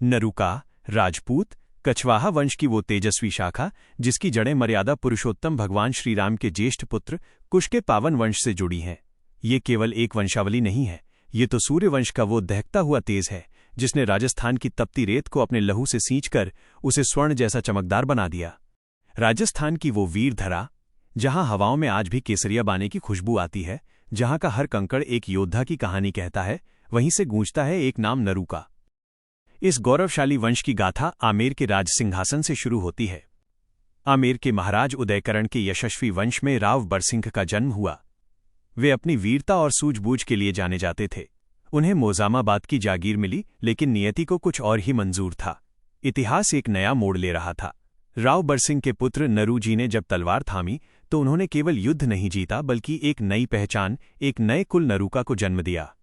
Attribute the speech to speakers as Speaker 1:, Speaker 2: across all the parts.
Speaker 1: नरूका, राजपूत, कछवाहा वंश की वो तेजस्वी शाखा जिसकी जड़ें मर्यादा पुरुषोत्तम भगवान श्रीराम के ज्येष्ठ पुत्र कुश के पावन वंश से जुड़ी हैं। ये केवल एक वंशावली नहीं है, ये तो सूर्यवंश का वो दहकता हुआ तेज है जिसने राजस्थान की तपती रेत को अपने लहू से सींचकर उसे स्वर्ण जैसा चमकदार बना दिया। राजस्थान की वो वीर धरा जहां हवाओं में आज भी केसरिया बाने की खुशबू आती है, जहां का हर कंकड़ एक योद्धा की कहानी कहता है, वहीं से गूंजता है एक नाम नरूका। इस गौरवशाली वंश की गाथा आमेर के राज सिंहासन से शुरू होती है। आमेर के महाराज उदयकरण के यशस्वी वंश में राव बरसिंह का जन्म हुआ। वे अपनी वीरता और सूझबूझ के लिए जाने जाते थे। उन्हें मोजामाबाद की जागीर मिली, लेकिन नियति को कुछ और ही मंजूर था। इतिहास एक नया मोड़ ले रहा था। राव बरसिंह के पुत्र नरू जी ने जब तलवार थामी तो उन्होंने केवल युद्ध नहीं जीता बल्कि एक नई पहचान, एक नए कुल नरूका को जन्म दिया।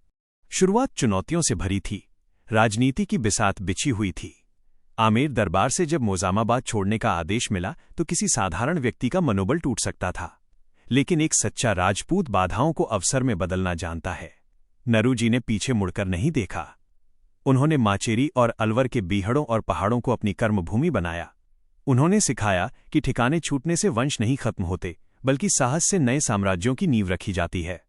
Speaker 1: शुरुआत चुनौतियों से भरी थी, राजनीति की बिसात बिछी हुई थी। आमेर दरबार से जब मोजामाबाद छोड़ने का आदेश मिला तो किसी साधारण व्यक्ति का मनोबल टूट सकता था, लेकिन एक सच्चा राजपूत बाधाओं को अवसर में बदलना जानता है। नरू जी ने पीछे मुड़कर नहीं देखा। उन्होंने माचेरी और अलवर के बीहड़ों और पहाड़ों को अपनी कर्मभूमि बनाया। उन्होंने सिखाया कि ठिकाने छूटने से वंश नहीं खत्म होते, बल्कि साहस से नए साम्राज्यों की नींव रखी जाती है।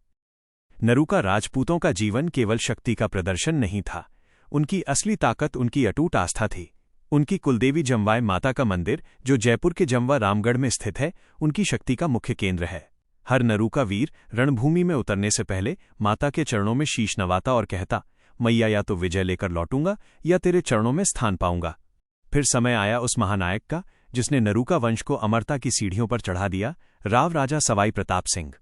Speaker 1: नरूका राजपूतों का जीवन केवल शक्ति का प्रदर्शन नहीं था, उनकी असली ताकत उनकी अटूट आस्था थी। उनकी कुलदेवी जमवाय माता का मंदिर, जो जयपुर के जमवा रामगढ़ में स्थित है, उनकी शक्ति का मुख्य केंद्र है। हर नरूका वीर रणभूमि में उतरने से पहले माता के चरणों में शीश नवाता और कहता, मैया या तो विजय लेकर लौटूंगा या तेरे चरणों में स्थान पाऊंगा। फिर समय आया उस महानायक का जिसने नरूका वंश को अमरता की सीढ़ियों पर चढ़ा दिया, राव राजा सवाई प्रताप सिंह।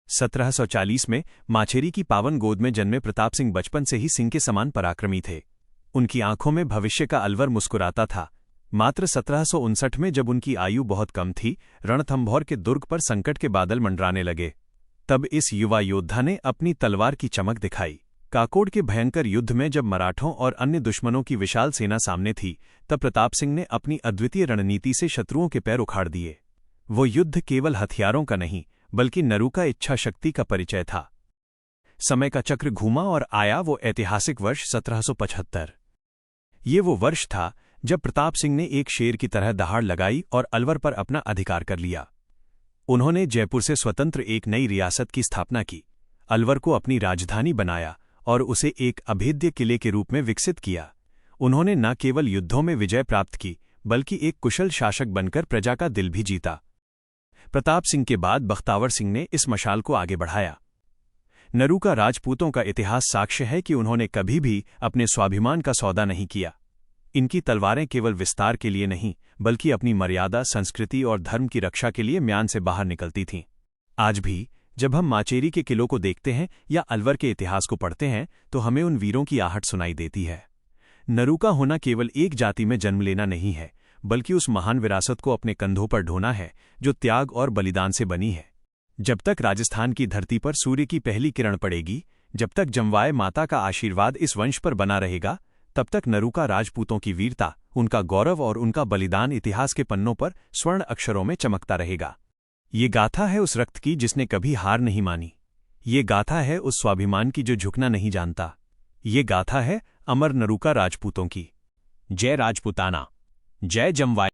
Speaker 1: 1740 में माचेरी की पावन गोद में जन्मे प्रताप सिंह बचपन से ही सिंह के समान पराक्रमी थे। उनकी आंखों में भविष्य का अलवर मुस्कुराता था। मात्र 1759 में जब उनकी आयु बहुत कम थी, रणथंभौर के दुर्ग पर संकट के बादल मंडराने लगे। तब इस युवा योद्धा ने अपनी तलवार की चमक दिखाई। काकोड़ के भयंकर युद्ध में जब मराठों और अन्य दुश्मनों की विशाल सेना सामने थी, तब प्रताप सिंह ने अपनी अद्वितीय रणनीति से शत्रुओं के पैर उखाड़ दिए। वो युद्ध केवल हथियारों का नहीं, बल्कि नरूका इच्छा शक्ति का परिचय था। समय का चक्र घूमा और आया वो ऐतिहासिक वर्ष 1775। ये वो वर्ष था जब प्रताप सिंह ने एक शेर की तरह दहाड़ लगाई और अलवर पर अपना अधिकार कर लिया। उन्होंने जयपुर से स्वतंत्र एक नई रियासत की स्थापना की, अलवर को अपनी राजधानी बनाया और उसे एक अभेद्य किले के रूप में विकसित किया। उन्होंने न केवल युद्धों में विजय प्राप्त की, बल्कि एक कुशल शासक बनकर प्रजा का दिल भी जीता। प्रताप सिंह के बाद बख्तावर सिंह ने इस मशाल को आगे बढ़ाया। नरूका राजपूतों का इतिहास साक्ष्य है कि उन्होंने कभी भी अपने स्वाभिमान का सौदा नहीं किया। इनकी तलवारें केवल विस्तार के लिए नहीं, बल्कि अपनी मर्यादा, संस्कृति और धर्म की रक्षा के लिए म्यान से बाहर निकलती थीं। आज भी जब हम माचेरी के किलों को देखते हैं या अलवर के इतिहास को पढ़ते हैं, तो हमें उन वीरों की आहट सुनाई देती है। नरूका होना केवल एक जाति में जन्म लेना नहीं है, बल्कि उस महान विरासत को अपने कंधों पर ढोना है जो त्याग और बलिदान से बनी है। जब तक राजस्थान की धरती पर सूर्य की पहली किरण पड़ेगी, जब तक जमवाय माता का आशीर्वाद इस वंश पर बना रहेगा, तब तक नरूका राजपूतों की वीरता, उनका गौरव और उनका बलिदान इतिहास के पन्नों पर स्वर्ण अक्षरों में चमकता रहेगा। ये गाथा है उस रक्त की जिसने कभी हार नहीं मानी। ये गाथा है उस स्वाभिमान की जो झुकना नहीं जानता। ये गाथा है अमर नरूका राजपूतों की। जय राजपूताना, जय जमवाय।